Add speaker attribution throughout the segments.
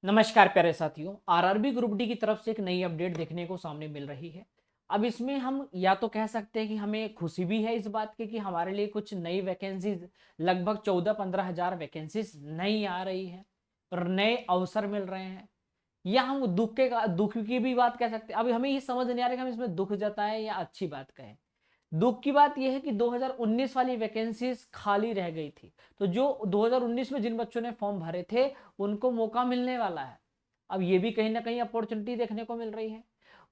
Speaker 1: नमस्कार प्यारे साथियों। आरआरबी ग्रुप डी की तरफ से एक नई अपडेट देखने को सामने मिल रही है। अब इसमें हम या तो कह सकते हैं कि हमें खुशी भी है इस बात की कि हमारे लिए कुछ नई वैकेंसीज, लगभग 14-15 हजार वैकेंसीज नई आ रही है और नए अवसर मिल रहे हैं। या हम दुख की भी बात कह सकते हैं। अब हमें ये समझ नहीं आ रहा कि हम इसमें दुख जताएं या अच्छी बात कहें। दुख की बात यह है कि 2019 वाली वैकेंसीज खाली रह गई थी, तो जो 2019 में जिन बच्चों ने फॉर्म भरे थे उनको मौका मिलने वाला है। अब ये भी कहीं ना कहीं अपॉर्चुनिटी देखने को मिल रही है।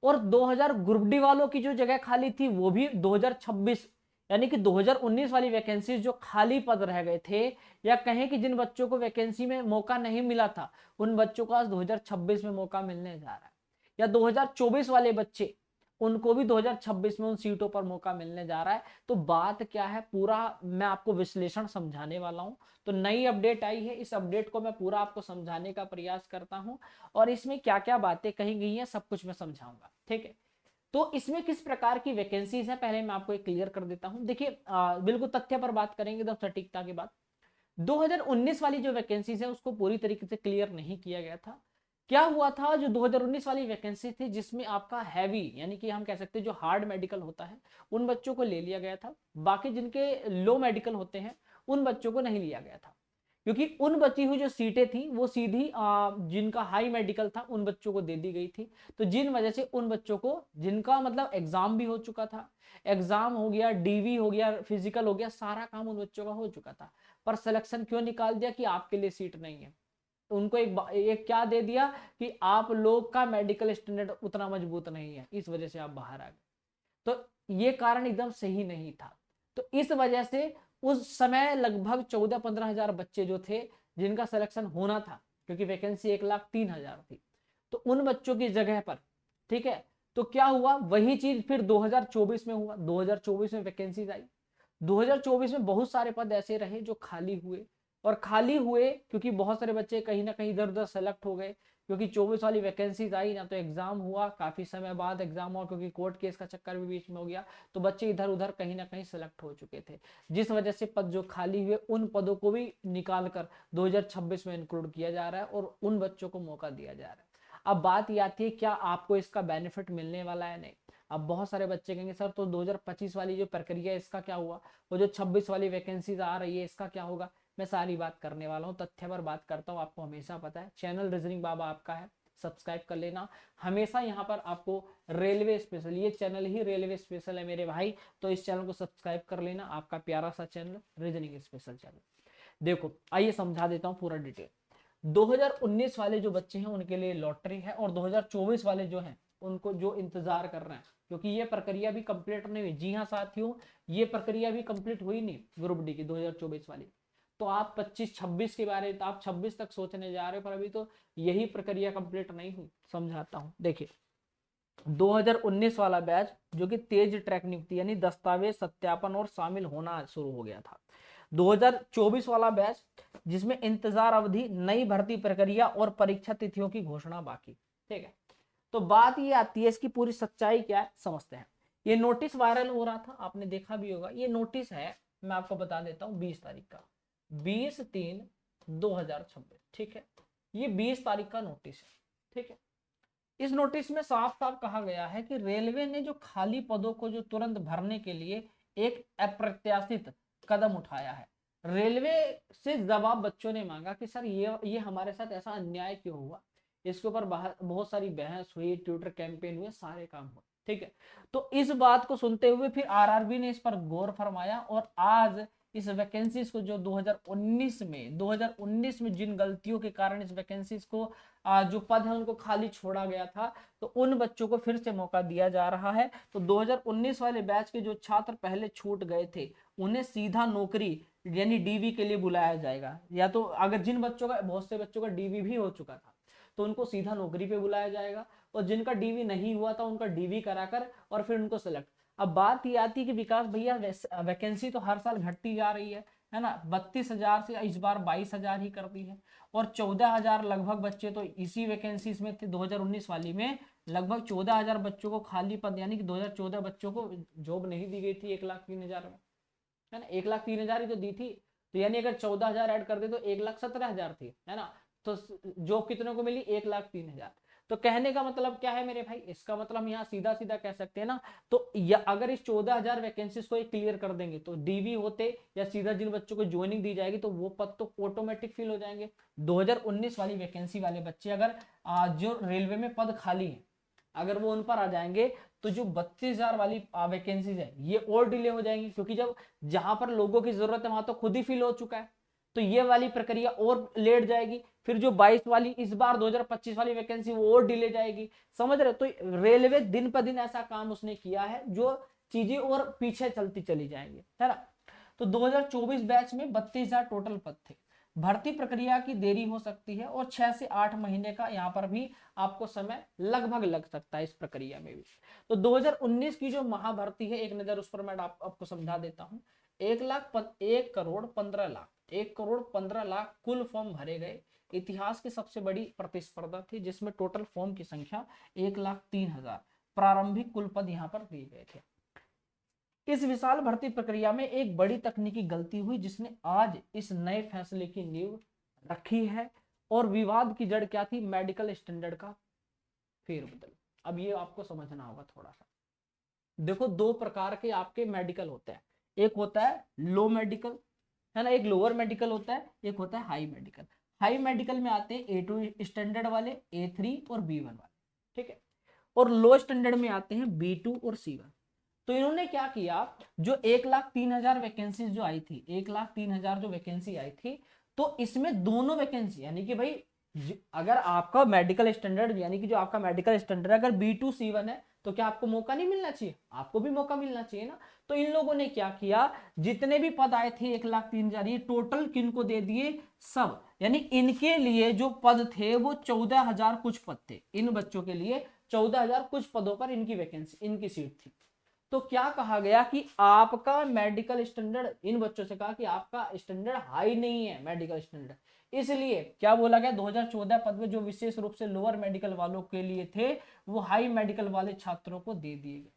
Speaker 1: और 2000 ग्रुप डी वालों की जो जगह खाली थी वो भी 2026, यानी कि 2019 वाली वैकेंसीज जो खाली पद रह गए थे, या कहें कि जिन बच्चों को वैकेंसी में मौका नहीं मिला था उन बच्चों को आज 2026 में मौका मिलने जा रहा है। या 2024 वाले बच्चे, उनको भी 2026 में उन सीटों पर मौका मिलने जा रहा है। तो बात क्या है, पूरा मैं आपको विश्लेषण समझाने वाला हूं। तो नई अपडेट आई है, इस अपडेट को मैं पूरा आपको समझाने का प्रयास करता हूं और इसमें क्या क्या बातें कही गई हैं सब कुछ मैं समझाऊंगा, ठीक है। तो इसमें किस प्रकार की वैकेंसीज है पहले मैं आपको एक क्लियर कर देता हूं। देखिए, बिल्कुल तथ्य पर बात करेंगे एकदम सटीकता के बाद। 2019 वाली जो वैकेंसीज है उसको पूरी तरीके से क्लियर नहीं किया गया था। क्या हुआ था, जो 2019 वाली वैकेंसी थी जिसमें आपका हैवी, यानी कि हम कह सकते हैं जो हार्ड मेडिकल होता है, उन बच्चों को ले लिया गया था। बाकी जिनके लो मेडिकल होते हैं उन बच्चों को नहीं लिया गया था, क्योंकि उन बची हुई जो सीटें थी वो सीधी जिनका हाई मेडिकल था उन बच्चों को दे दी गई थी। तो जिन वजह से उन बच्चों को, जिनका मतलब एग्जाम भी हो चुका था, एग्जाम हो गया, डीवी हो गया, फिजिकल हो गया, सारा काम उन बच्चों का हो चुका था, पर सिलेक्शन क्यों निकाल दिया कि आपके लिए सीट नहीं है। तो उनको एक क्या दे दिया कि आप लोग का मेडिकल स्टैंडर्ड उतना मजबूत नहीं है, इस वजह से आप बाहर आ गए। तो ये कारण एकदम सही नहीं था। तो इस वजह से उस समय लगभग 14-15 हजार बच्चे जो थे जिनका सिलेक्शन होना था, क्योंकि वैकेंसी 1,03,000 थी, तो उन बच्चों की जगह पर, ठीक है, तो क्या हुआ, वही चीज फिर 2024 में हुआ। 2024 में वैकेंसीज आई। 2024 में बहुत सारे पद ऐसे रहे जो खाली हुए, और खाली हुए क्योंकि बहुत सारे बच्चे कहीं ना कहीं इधर उधर सेलेक्ट हो गए, क्योंकि 24 वाली वैकेंसीज आई ना, तो एग्जाम हुआ, काफी समय बाद एग्जाम हुआ, क्योंकि कोर्ट केस का चक्कर भी बीच में हो गया, तो बच्चे इधर उधर कहीं ना कहीं सेलेक्ट हो चुके थे, जिस वजह से पद जो खाली हुए उन पदों को भी निकाल कर 2026 में इंक्लूड किया जा रहा है और उन बच्चों को मौका दिया जा रहा है। अब बात ये आती है, क्या आपको इसका बेनिफिट मिलने वाला है? नहीं। अब बहुत सारे बच्चे कहेंगे सर तो 2025 वाली जो प्रक्रिया है इसका क्या हुआ, वो जो 26 वाली वैकेंसीज आ रही है इसका क्या होगा? मैं सारी बात करने वाला हूँ, तथ्य पर बात करता हूँ, आपको हमेशा पता है चैनल रीजनिंग बाबा आपका है, सब्सक्राइब कर लेना। हमेशा यहाँ पर आपको रेलवे स्पेशल, ये चैनल ही रेलवे स्पेशल है मेरे भाई, तो इस चैनल को सब्सक्राइब कर लेना, आपका प्यारा सा चैनल रीजनिंग स्पेशल चैनल। देखो आइए समझा देता हूँ पूरा डिटेल। 2019 वाले जो बच्चे हैं उनके लिए लॉटरी है, और 2024 वाले जो हैं उनको जो इंतजार कर रहे हैं, क्योंकि ये प्रक्रिया भी कंप्लीट नहीं हुई। जी हाँ साथियों, ये प्रक्रिया भी कंप्लीट हुई नहीं ग्रुप डी की 2024 वाली। तो आप 25-26 के बारे में, तो आप 26 तक सोचने जा रहे हो, पर अभी तो यही प्रक्रिया कंप्लीट नहीं हुई। समझाता हूँ, देखिए 2019 वाला बैच जो कि तेज ट्रैक नियुक्ति यानी दस्तावेज सत्यापन और शामिल होना शुरू हो गया था। 2024 वाला बैच जिसमें इंतजार अवधि, नई भर्ती प्रक्रिया और परीक्षा तिथियों की घोषणा बाकी, ठीक है। तो बात ये आती है, इसकी पूरी सच्चाई क्या है समझते हैं। ये नोटिस वायरल हो रहा था, आपने देखा भी होगा। ये नोटिस है, मैं आपको बता देता हूँ, 20 तारीख का, 20/3/2026, ठीक है। ये 20 तारीख का नोटिस है, ठीक है। इस नोटिस में साफ साफ कहा गया है कि रेलवे ने जो खाली पदों को जो तुरंत भरने के लिए एक अप्रत्याशित कदम उठाया है। रेलवे से जवाब बच्चों ने मांगा कि सर ये हमारे साथ ऐसा अन्याय क्यों हुआ। इसके ऊपर बहुत सारी बहस हुई, ट्विटर कैंपेन हुए, सारे काम हुए, ठीक है। तो इस बात को सुनते हुए फिर आरआरबी ने इस पर गौर फरमाया, और आज इस वैकेंसीज को जो 2019 में जिन गलतियों के कारण इस वैकेंसीज को, जो पद है उनको खाली छोड़ा गया था, तो उन बच्चों को फिर से मौका दिया जा रहा है। तो 2019 वाले बैच के जो छात्र पहले छूट गए थे उन्हें सीधा नौकरी यानी डीवी के लिए बुलाया जाएगा, या तो अगर जिन बच्चों का, बहुत से बच्चों का डीवी भी हो चुका था, तो उनको सीधा नौकरी पे बुलाया जाएगा, और जिनका डीवी नहीं हुआ था उनका डीवी कराकर और फिर उनको सेलेक्ट। अब बात ये आती है कि विकास भैया वैकेंसी तो हर साल घटती जा रही है ना, 32,000 से इस बार 22,000 ही कर दी है, और 14,000 लगभग बच्चे तो इसी वैकेंसीज में थे। 2019 वाली में लगभग 14,000 बच्चों को खाली पद, यानी कि 2014 बच्चों को जॉब नहीं दी गई थी 1,03,000 में, है ना, 1,03,000 ही तो दी थी। तो यानी अगर 14,000 ऐड कर दे तो 1,17,000 थी, है ना। तो जॉब कितने को मिली, 1,03,000। तो कहने का मतलब क्या है मेरे भाई, इसका मतलब हम यहाँ सीधा सीधा कह सकते हैं ना, तो अगर इस 14,000 वैकेंसीज को क्लियर कर देंगे तो डीवी होते या सीधा जिन बच्चों को ज्वाइनिंग दी जाएगी तो वो पद तो ऑटोमेटिक फिल हो जाएंगे। 2019 वाली वैकेंसी वाले बच्चे अगर जो रेलवे में पद खाली है अगर वो उन पर आ जाएंगे तो जो 32,000 वाली वैकेंसीज है ये और डिले हो जाएंगी, क्योंकि जब जहां पर लोगों की जरूरत है वहां तो खुद ही फिल हो चुका है, तो ये वाली प्रक्रिया और लेट जाएगी। फिर जो 22 वाली इस बार 2025 वाली वैकेंसी वो और डिले जाएगी, समझ रहे। तो रेलवे दिन पर दिन ऐसा काम उसने किया है जो चीजें और पीछे चलती चली जाएंगी, है ना। तो 2024 बैच में 32,000 टोटल पद थे। भर्ती प्रक्रिया की देरी हो सकती है और 6 से 8 महीने का यहाँ पर भी आपको समय लगभग लग सकता है इस प्रक्रिया में भी। तो 2019 की जो महाभर्ती है एक नजर उस पर मैं आपको समझा देता हूँ। 1,15,00,000 1,15,00,000 कुल फॉर्म भरे गए। इतिहास की सबसे बड़ी प्रतिस्पर्धा थी जिसमें टोटल फॉर्म की संख्या 1,03,000, प्रारंभिक कुल पद यहाँ पर दिए गए थे। इस विशाल भर्ती प्रक्रिया में एक बड़ी तकनीकी गलती हुई जिसने आज इस नए फैसले की नींव रखी है। और विवाद की जड़ क्या थी, मेडिकल स्टैंडर्ड का फेरबदल। अब ये आपको समझना होगा थोड़ा सा। देखो दो प्रकार के आपके मेडिकल होते हैं, एक होता है लो मेडिकल, है ना, एक लोअर मेडिकल होता है, एक होता है हाई मेडिकल। हाई मेडिकल में आते हैं A2 स्टैंडर्ड वाले, A3 और B1 वाले, ठीक है। और लो स्टैंडर्ड में आते हैं B2 और C1। तो इन्होंने क्या किया, जो 1,03,000 वैकेंसी जो आई थी, 1,03,000 जो वैकेंसी आई थी, तो इसमें दोनों वैकेंसी यानी कि भाई अगर आपका मेडिकल स्टैंडर्ड यानी कि जो आपका मेडिकल स्टैंडर्ड अगर B2 C1 है तो क्या आपको मौका नहीं मिलना चाहिए, आपको भी मौका मिलना चाहिए ना। तो इन लोगों ने क्या किया, जितने भी पद आए थे 1,03,000 ये टोटल किनको दे दिए, सब, यानी इनके लिए जो पद थे वो 14,000 कुछ पद थे, इन बच्चों के लिए 14,000 कुछ पदों पर इनकी वैकेंसी इनकी सीट थी। तो क्या कहा गया कि आपका मेडिकल स्टैंडर्ड, इन बच्चों से कहा कि आपका स्टैंडर्ड हाई नहीं है मेडिकल स्टैंडर्ड, इसलिए क्या बोला गया 2014 पद में जो विशेष रूप से लोअर मेडिकल वालों के लिए थे वो हाई मेडिकल वाले छात्रों को दे दिए गए,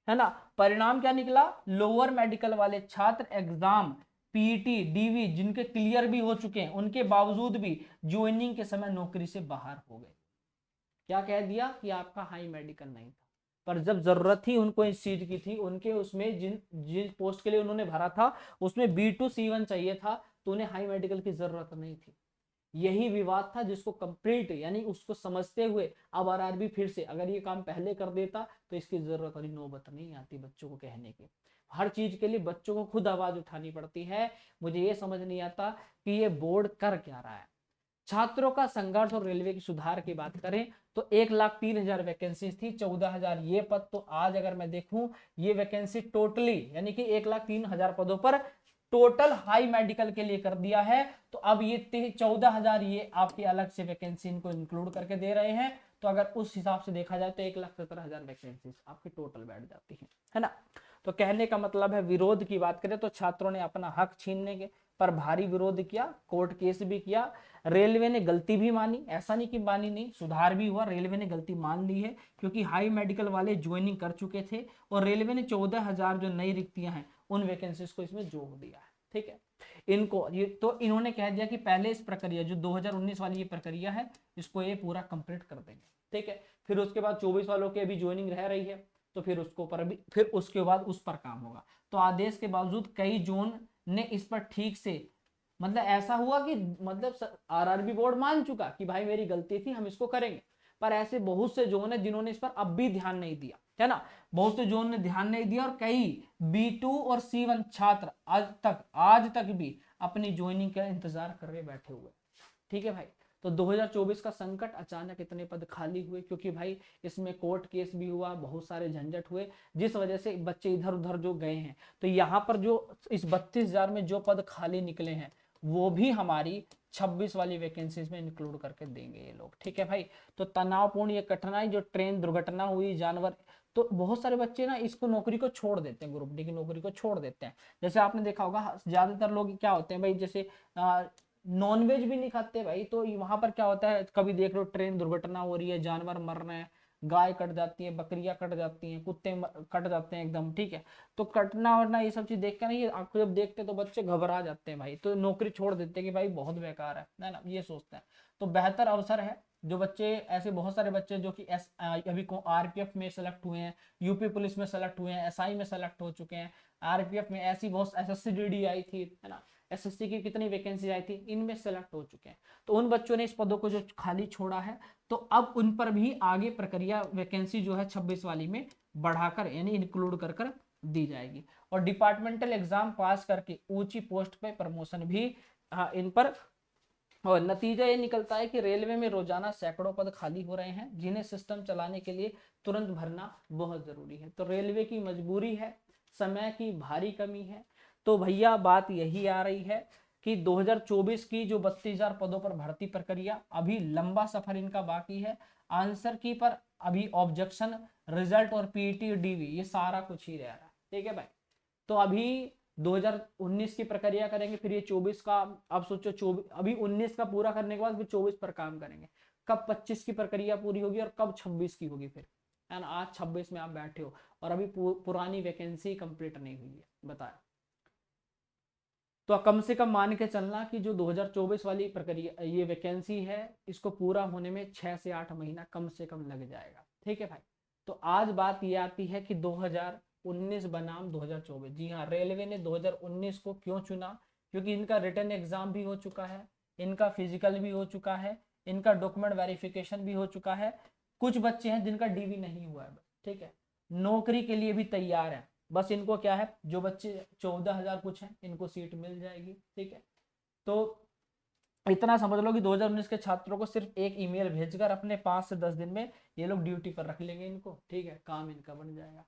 Speaker 1: है ना। परिणाम क्या निकला, लोअर मेडिकल वाले छात्र एग्जाम पीटी डीवी जिनके क्लियर भी हो चुके हैं उनके बावजूद भी ज्वाइनिंग के समय नौकरी से बाहर हो गए। क्या कह दिया कि आपका हाई मेडिकल नहीं था, पर जब जरूरत थी उनको इस सीट की थी, उनके उसमें जिन जिन पोस्ट के लिए उन्होंने भरा था उसमें B2 C1 चाहिए था, तो उन्हें हाई मेडिकल की जरूरत नहीं थी। यही विवाद था जिसको कंप्लीट यानी उसको समझते हुए अब आरआरबी फिर से अगर ये काम पहले कर देता तो इसकी जरूरत वाली नौबत नहीं आती बच्चों को कहने की। हर चीज के लिए बच्चों को खुद आवाज उठानी पड़ती है। मुझे ये समझ नहीं आता कि ये बोर्ड कर क्या रहा है। छात्रों का संघर्ष और रेलवे की सुधार की बात करें तो 1,03,000 वैकेंसी थी, 14,000 ये पद। तो आज अगर मैं देखूं ये वैकेंसी टोटली यानी कि 1,03,000 पदों पर टोटल हाई मेडिकल के लिए कर दिया है। तो अब ये 14,000 ये आपकी अलग से वैकेंसी इनको इंक्लूड करके दे रहे हैं। तो अगर उस हिसाब से देखा जाए तो 1,17,000 वैकेंसी आपकी टोटल बैठ जाती है ना। तो कहने का मतलब है विरोध की बात करें तो छात्रों ने अपना हक छीनने के पर भारी विरोध किया, कोर्ट केस भी किया। रेलवे ने गलती भी मानी, ऐसा नहीं कि मानी नहीं, सुधार भी हुआ, रेलवे ने गलती मान ली है क्योंकि हाई मेडिकल वाले ज्वाइनिंग कर चुके थे और रेलवे ने 14,000 जो नई रिक्तियां हैं उन वैकेंसीज को इसमें जोड़ दिया है, ठीक है। इनको ये तो इन्होंने कह दिया कि पहले इस प्रक्रिया जो 2019 वाली ये प्रक्रिया है इसको ये पूरा कंप्लीट कर देंगे, ठीक है। फिर उसके बाद 24 वालों की अभी ज्वाइनिंग रह रही है तो फिर उसको पर भी फिर उसके बाद उस पर काम होगा। तो आदेश के बावजूद कई जोन ने इस पर ठीक से मतलब ऐसा हुआ कि मतलब आरआरबी बोर्ड मान चुका कि भाई मेरी गलती थी हम इसको करेंगे, पर ऐसे बहुत से जोन है जिन्होंने इस पर अब भी ध्यान नहीं दिया, है ना। बहुत से जोन ने ध्यान नहीं दिया और कई B2 और C1 छात्र आज तक भी अपनी ज्वाइनिंग का इंतजार कर रहे बैठे हुए, ठीक है भाई। तो 2024 का संकट, अचानक इतने पद खाली हुए क्योंकि भाई इसमें कोर्ट केस भी हुआ, बहुत सारे झंझट हुए जिस वजह से बच्चे इधर उधर जो गए हैं। तो यहाँ पर जो इस 32,000 में जो पद खाली निकले हैं वो भी हमारी 26 वाली वैकेंसीज में इंक्लूड करके देंगे ये लोग, ठीक है भाई। तो तनावपूर्ण ये कठिनाई जो ट्रेन दुर्घटना हुई, जानवर, तो बहुत सारे बच्चे ना इसको नौकरी को छोड़ देते हैं, ग्रुप डी की नौकरी को छोड़ देते हैं। जैसे आपने देखा होगा ज्यादातर लोग क्या होते हैं भाई, जैसे नॉनवेज भी नहीं खाते भाई, तो वहां पर क्या होता है कभी देख लो ट्रेन दुर्घटना हो रही है, जानवर मर रहे हैं, गाय कट जाती है, बकरियां कट जाती हैं, कुत्ते कट जाते हैं एकदम, ठीक है। तो कटना वटना ये सब चीज देख कर नहीं, आपको जब देखते हैं तो बच्चे घबरा जाते हैं भाई, तो नौकरी छोड़ देते हैं कि भाई बहुत बेकार है ना, ये सोचते हैं। तो बेहतर अवसर है, जो बच्चे ऐसे बहुत सारे बच्चे जो कि अभी को आरपीएफ में सेलेक्ट हुए हैं, यूपी पुलिस में सेलेक्ट हुए हैं, एसआई में सेलेक्ट हो चुके हैं, आरपीएफ में ऐसी बहुत एसएससी डीडी आई थी, है ना, एसएससी की कितनी वैकेंसी आई थी, इनमें सेलेक्ट हो चुके हैं। तो उन बच्चों ने इस पदों को जो खाली छोड़ा है, तो अब उन पर भी आगे प्रक्रिया वैकेंसी जो है 26 वाली में बढ़ाकर यानी इंक्लूड कर कर दी जाएगी। और डिपार्टमेंटल एग्जाम पास करके ऊंची पोस्ट पे प्रमोशन भी इन पर। और नतीजा ये निकलता है कि रेलवे में रोजाना सैकड़ों पद खाली हो रहे हैं, जिन्हें सिस्टम चलाने के लिए तुरंत भरना बहुत जरूरी है। तो रेलवे की मजबूरी है, समय की भारी कमी है। तो भैया बात यही आ रही है कि 2024 की जो 32,000 पदों पर भर्ती प्रक्रिया, अभी लंबा सफर इनका बाकी है। आंसर की पर अभी ऑब्जेक्शन, रिजल्ट और पीईटी डीवी ये सारा कुछ ही रह रहा है, ठीक है भाई। तो अभी 2019 की प्रक्रिया करेंगे, फिर ये 24 का, अब सोचो 24 अभी 19 का पूरा करने के बाद फिर 24 पर काम करेंगे, कब 25 की प्रक्रिया पूरी होगी और कब 26 की होगी फिर, है ना। आज 26 में आप बैठे हो और अभी पुरानी वैकेंसी कंप्लीट नहीं हुई है, बताया। तो कम से कम मान के चलना कि जो 2024 वाली प्रक्रिया ये वैकेंसी है, इसको पूरा होने में 6 से 8 महीना कम से कम लग जाएगा, ठीक है भाई। तो आज बात ये आती है कि 2019 बनाम 2024, जी हाँ, रेलवे ने 2019 को क्यों चुना, क्योंकि इनका रिटन एग्जाम भी हो चुका है, इनका फिजिकल भी हो चुका है, इनका डॉक्यूमेंट वेरिफिकेशन भी हो चुका है। कुछ बच्चे हैं जिनका डीवी नहीं हुआ है, ठीक है, नौकरी के लिए भी तैयार है, बस इनको क्या है, जो बच्चे 14,000 कुछ हैं इनको सीट मिल जाएगी, ठीक है। तो इतना समझ लो कि 2019 के छात्रों को सिर्फ एक ईमेल भेजकर अपने 5 से 10 दिन में ये लोग ड्यूटी पर रख लेंगे इनको, ठीक है, काम इनका बन जाएगा,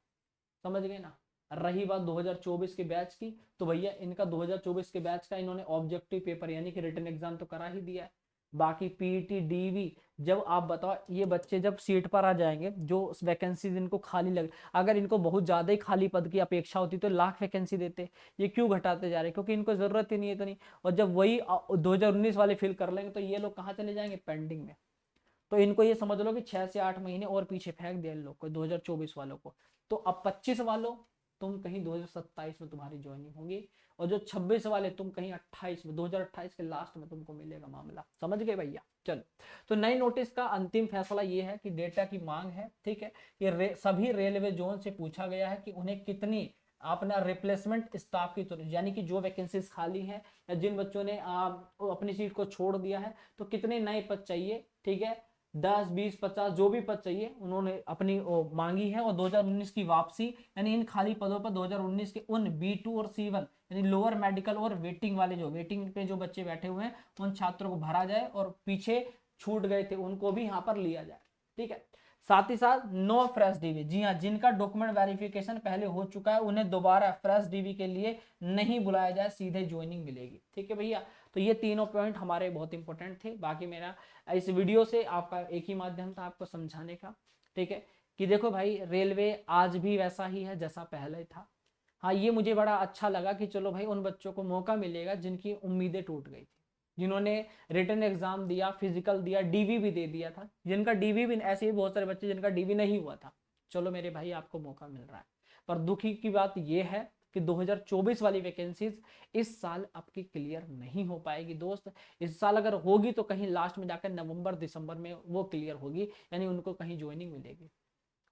Speaker 1: समझ गए ना। रही बात 2024 के बैच की, तो भैया इनका 2024 के बैच का इन्होंने ऑब्जेक्टिव पेपर यानी कि रिटन एग्जाम तो करा ही दिया है। बाकी पीईटी डीवी, जब आप बताओ ये बच्चे जब सीट पर आ जाएंगे, जो वैकेंसी इनको खाली लग, अगर इनको बहुत ज्यादा ही खाली पद की अपेक्षा होती तो लाख वैकेंसी देते, ये क्यों घटाते जा रहे, क्योंकि इनको जरूरत ही नहीं है इतनी। और जब वही 2019 वाले फिल कर लेंगे तो ये लोग कहाँ चले जाएंगे, पेंडिंग में। तो इनको ये समझ लो कि 6 से 8 महीने और पीछे फेंक दिया इन लोग को, 2024 वालों को। तो अब 25 वालों, तुम कहीं 2027 में तुम्हारी ज्वाइनिंग होगी, और जो 26 वाले तुम कहीं 28 में, 2028 के लास्ट में तुमको मिलेगा मामला, समझ गए भैया। चलो, तो नई नोटिस का अंतिम फैसला ये है कि डेटा की मांग है, ठीक है। ये सभी रेलवे जोन से पूछा गया है कि उन्हें कितनी अपना रिप्लेसमेंट स्टाफ की, तो यानी कि जो वैकेंसीज खाली हैं या जिन बच्चों ने अपनी सीट को छोड़ दिया है, तो कितने नए पद चाहिए, ठीक है, 10 20 50 जो भी पद चाहिए उन्होंने अपनी मांगी है। और 2019 की वापसी, यानी इन खाली पदों पर 2019 के उन B2 और C1 यानी लोअर मेडिकल और वेटिंग वाले, जो वेटिंग पे जो बच्चे बैठे हुए हैं, उन छात्रों को भरा जाए और पीछे छूट गए थे उनको भी यहाँ पर लिया जाए, ठीक है। साथ ही साथ नो फ्रेश डीवी, जी हाँ, जिनका डॉक्यूमेंट वेरिफिकेशन पहले हो चुका है उन्हें दोबारा फ्रेश डीवी के लिए नहीं बुलाया जाए, सीधे ज्वाइनिंग मिलेगी, ठीक है भैया। तो ये तीनों पॉइंट हमारे बहुत इंपॉर्टेंट थे। बाकी मेरा इस वीडियो से आपका एक ही माध्यम था आपको समझाने का, ठीक है, कि देखो भाई रेलवे आज भी वैसा ही है जैसा पहले था। हाँ, ये मुझे बड़ा अच्छा लगा कि चलो भाई उन बच्चों को मौका मिलेगा जिनकी उम्मीदें टूट गई थी, जिन्होंने रिटन एग्जाम दिया, फिजिकल दिया, डीवी भी दे दिया था, जिनका डीवी भी, ऐसे ही बहुत सारे बच्चे जिनका डीवी नहीं हुआ था, चलो मेरे भाई आपको मौका मिल रहा है। पर दुखी की बात यह है कि 2024 वाली वैकेंसीज इस साल आपकी क्लियर नहीं हो पाएगी दोस्त। इस साल अगर होगी तो कहीं लास्ट में जाकर नवंबर दिसंबर में वो क्लियर होगी, यानी उनको कहीं ज्वाइनिंग मिलेगी।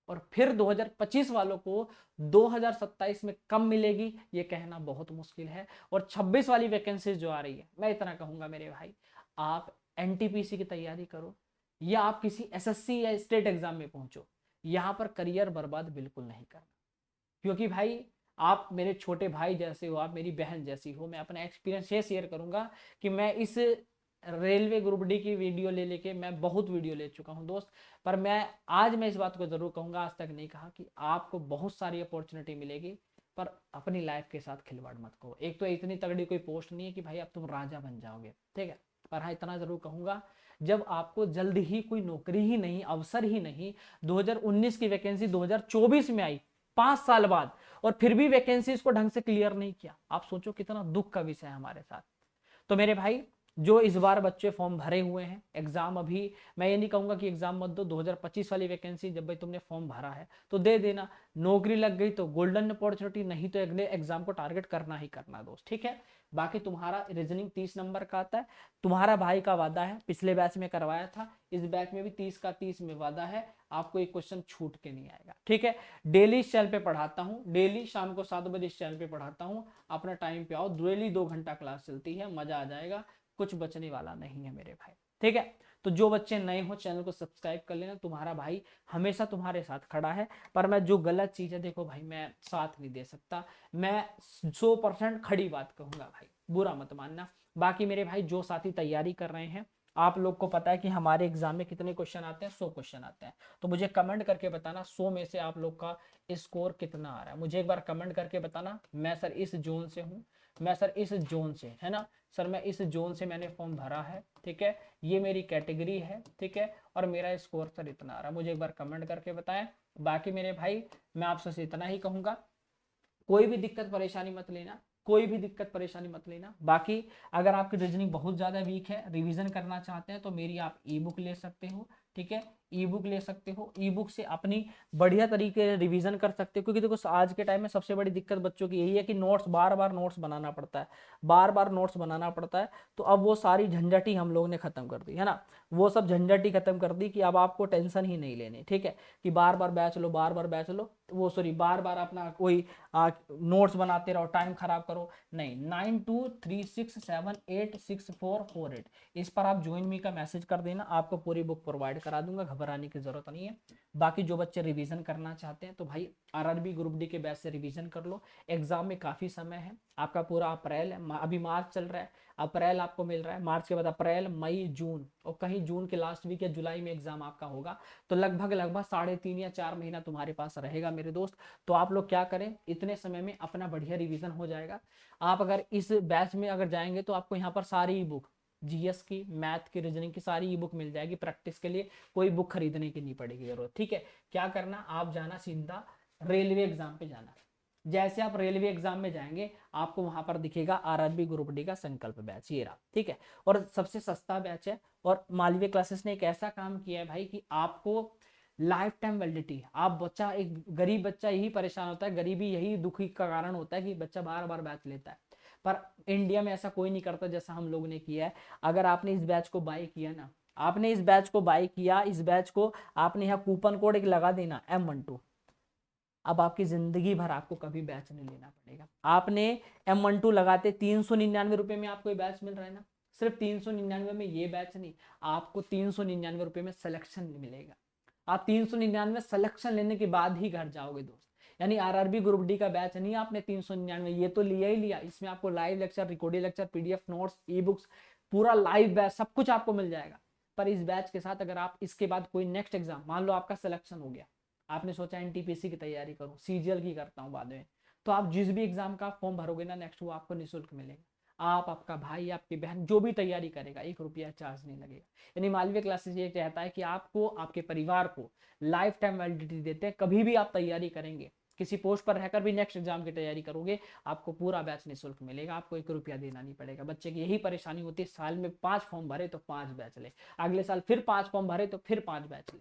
Speaker 1: और फिर 2025 वालों को 2027 में कब मिलेगी ये कहना बहुत मुश्किल है। और 26 वाली वैकेंसी जो आ रही है, मैं इतना कहूंगा मेरे भाई, आप एनटीपीसी की तैयारी करो या आप किसी एसएससी या स्टेट एग्जाम में पहुंचो, यहां पर करियर बर्बाद बिल्कुल नहीं करना। क्योंकि भाई आप मेरे छोटे भाई जैसे हो, आप मेरी बहन जैसी हो, मैं अपना एक्सपीरियंस ये शेयर करूंगा कि मैं इस रेलवे ग्रुप डी की वीडियो ले लेके मैं बहुत वीडियो ले चुका हूं दोस्त। पर मैं इस बात को जरूर कहूंगा, आज तक नहीं कहा, कि आपको बहुत सारी अपॉर्चुनिटी मिलेगी, पर अपनी लाइफ के साथ खिलवाड़ मत करो। एक तो इतनी तगड़ी कोई पोस्ट नहीं है कि भाई अब तुम राजा बन जाओगे, ठीक है। पर हाँ, इतना जरूर कहूंगा, जब आपको जल्द ही कोई नौकरी ही नहीं, अवसर ही नहीं, 2019 की वैकेंसी 2024 में आई 5 साल बाद, और फिर भी वैकेंसी को ढंग से क्लियर नहीं किया, आप सोचो कितना दुख का विषय है हमारे साथ। तो मेरे भाई जो इस बार बच्चे फॉर्म भरे हुए हैं, एग्जाम अभी मैं ये नहीं कहूंगा कि एग्जाम मत दो, 2025 वाली वैकेंसी जब भाई तुमने फॉर्म भरा है तो दे देना, नौकरी लग गई तो गोल्डन अपॉर्चुनिटी, नहीं तो अगले एग्जाम को टारगेट करना ही करना दोस्त, ठीक है। बाकी तुम्हारा रीजनिंग 30 नंबर का आता है, तुम्हारा भाई का वादा है, पिछले बैच में करवाया था, इस बैच में भी 30 का 30 में वादा है, आपको एक क्वेश्चन छूट के नहीं आएगा, ठीक है। डेली इस चैनल पे पढ़ाता हूँ, डेली शाम को 7 बजे इस चैनल पे पढ़ाता हूँ, अपना टाइम पे आओ, डेली 2 घंटा क्लास चलती है, मजा आ जाएगा, कुछ बचने वाला नहीं है मेरे भाई, ठीक है। तो जो बच्चे नए हो चैनल को सब्सक्राइब कर लेना, तुम्हारा भाई हमेशा तुम्हारे साथ खड़ा है, पर मैं जो गलत चीज है देखो भाई मैं साथ नहीं दे सकता, मैं 100% खड़ी बात कहूंगा भाई, बुरा मत मानना। बाकी मेरे भाई जो साथी तैयारी कर रहे हैं, आप लोग को पता है कि हमारे एग्जाम में कितने क्वेश्चन आते हैं, 100 क्वेश्चन आते हैं, तो मुझे कमेंट करके बताना 100 में से आप लोग का स्कोर कितना आ रहा है, मुझे एक बार कमेंट करके बताना। मैं सर इस जोन से हूँ, मैं सर इस जोन से, है ना सर, मैं इस जोन से मैंने फॉर्म भरा है, ठीक है, ये मेरी कैटेगरी है, ठीक है, और मेरा स्कोर सर इतना आ रहा है, मुझे एक बार कमेंट करके बताएं। बाकी मेरे भाई मैं आपसे इतना ही कहूंगा, कोई भी दिक्कत परेशानी मत लेना, कोई भी दिक्कत परेशानी मत लेना। बाकी अगर आपकी रीजनिंग बहुत ज्यादा वीक है, रिवीजन करना चाहते हैं, तो मेरी आप ई बुक ले सकते हो, ठीक है, ई बुक ले सकते हो, ई बुक से अपनी बढ़िया तरीके से रिवीजन कर सकते हो, क्योंकि देखो आज के टाइम में सबसे बड़ी दिक्कत बच्चों की यही है कि नोट्स बार बार नोट्स बनाना पड़ता है, बार बार नोट्स बनाना पड़ता है, तो अब वो सारी झंझट ही हम लोग ने खत्म कर दी है ना, वो सब झंझट ही खत्म कर दी कि अब आपको टेंशन ही नहीं लेनी, ठीक है, कि बार बार बैच लो, बार बार बैच लो, वो सॉरी बार बार अपना कोई नोट्स बनाते रहो, टाइम खराब करो, नहीं। 9236786448 इस पर आप ज्वाइन मी का मैसेज कर देना, आपको पूरी बुक प्रोवाइड करा दूंगा, घबराने की जरूरत नहीं है। बाकी जो बच्चे रिवीजन करना चाहते हैं तो भाई आरआरबी ग्रुप डी के बैच से रिवीजन कर लो, एग्जाम में काफी समय है, आपका पूरा अप्रैल है, अभी मार्च चल रहा है, अप्रैल आपको मिल रहा है, मार्च के बाद अप्रैल मई जून, और कहीं जून के लास्ट वीक या जुलाई में एग्जाम आपका होगा, तो लगभग लगभग 3.5 या 4 महीना तुम्हारे पास रहेगा मेरे दोस्त। तो आप लोग क्या करें, इतने समय में अपना बढ़िया रिवीजन हो जाएगा। आप अगर इस बैच में अगर जाएंगे तो आपको यहाँ पर सारी ई बुक, जीएस की, मैथ की, रीजनिंग की सारी ई बुक मिल जाएगी प्रैक्टिस के लिए, कोई बुक खरीदने की नहीं पड़ेगी जरूरत, ठीक है। क्या करना, आप जाना सीधा रेलवे एग्जाम पे जाना, जैसे आप रेलवे एग्जाम में जाएंगे आपको वहां पर दिखेगा आरआरबी ग्रुप डी का संकल्प बैच, ये रहा, ठीक है, और सबसे सस्ता बैच है। और मालवीय क्लासेस ने एक ऐसा काम किया है भाई कि आपको लाइफ टाइम वैलिडिटी, आप बच्चा, एक गरीब बच्चा यही परेशान होता है, गरीबी यही दुखी का कारण होता है कि बच्चा बार बार बैच लेता है, पर इंडिया में ऐसा कोई नहीं करता जैसा हम लोगों ने किया है। अगर आपने इस बैच को बाय किया ना, आपने इस बैच को बाय किया, इस बैच को आपने यहाँ कूपन कोड एक लगा देना M12, अब आपकी जिंदगी भर आपको कभी बैच नहीं लेना पड़ेगा। आपने M12 लगाते 399 रुपए में आपको ये बैच मिल रहा है ना, सिर्फ 399 में ये बैच नहीं, आपको 399 रुपए में सिलेक्शन मिलेगा, आप 399 सिलेक्शन लेने के बाद ही घर जाओगे दोस्त। यानी आरआरबी ग्रुप डी का बैच नहीं आपने 399 ये तो लिया ही लिया, इसमें आपको live lecture, recorded lecture, PDF notes, e books, पूरा लाइव बैच सब कुछ आपको मिल जाएगा। पर इस बैच के साथ अगर आप इसके बाद कोई नेक्स्ट एग्जाम, मान लो आपका सिलेक्शन हो गया, आपने सोचा एनटीपीसी की तैयारी करूं, सीजीएल की करता हूं बाद में, तो आप जिस भी एग्जाम का फॉर्म भरोगे ना नेक्स्ट, वो आपको निःशुल्क मिलेगा, आप, आपका भाई, आपकी बहन जो भी तैयारी करेगा, 1 रुपया चार्ज नहीं लगेगा। यानी मालवीय क्लासेस ये कहता है कि आपको, आपके परिवार को लाइफ टाइम वैलिडिटी देते हैं, कभी भी आप तैयारी करेंगे, किसी पोस्ट पर रहकर भी नेक्स्ट एग्जाम की तैयारी करोगे, आपको पूरा बैच निःशुल्क मिलेगा, आपको 1 रुपया देना नहीं पड़ेगा। बच्चे की यही परेशानी होती है, साल में 5 फॉर्म भरे तो 5 बैच ले, अगले साल फिर 5 फॉर्म भरे तो फिर 5 बैच ले।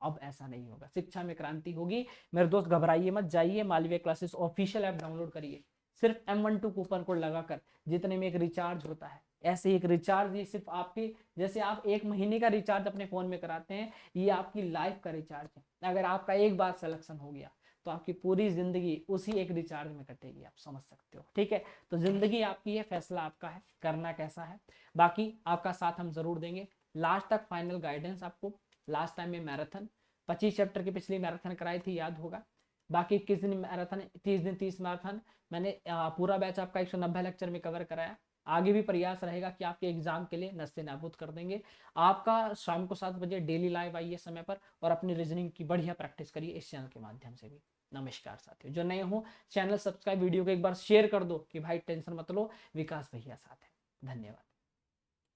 Speaker 1: अब ऐसा नहीं होगा, शिक्षा में क्रांति होगी मेरे दोस्त, घबराइए मत, जाइए Malviya classes official app download करिए, सिर्फ M12 कूपन कोड लगाकर, जितने में एक रिचार्ज होता है, ऐसे ही एक रिचार्ज, ये सिर्फ आपकी, जैसे आप 1 महीने का रिचार्ज अपने फोन में कराते हैं, ये आपकी लाइफ का रिचार्ज है। अगर आपका एक बार सिलेक्शन हो गया तो आपकी पूरी जिंदगी उसी एक रिचार्ज में कटेगी, आप समझ सकते हो, ठीक है। तो जिंदगी आपकी है, फैसला आपका है, करना कैसा है। बाकी आपका साथ हम जरूर देंगे लास्ट तक, फाइनल गाइडेंस आपको। लास्ट टाइम में मैराथन 25 चैप्टर की पिछली मैराथन कराई थी, याद होगा। बाकी 21 दिन मैराथन, 30 दिन 30 मैराथन, मैंने पूरा बैच आपका 190 लेक्चर में कवर कराया। आगे भी प्रयास रहेगा कि आपके एग्जाम के लिए नस्ते नाबूद कर देंगे। आपका शाम को 7 बजे डेली लाइव आइए समय पर, और अपनी रीजनिंग की बढ़िया प्रैक्टिस करिए इस चैनल के माध्यम से भी। नमस्कार साथियों, जो नए हो चैनल सब्सक्राइब, वीडियो को एक बार शेयर कर दो कि भाई टेंशन मत लो, विकास भैया साथ है। धन्यवाद।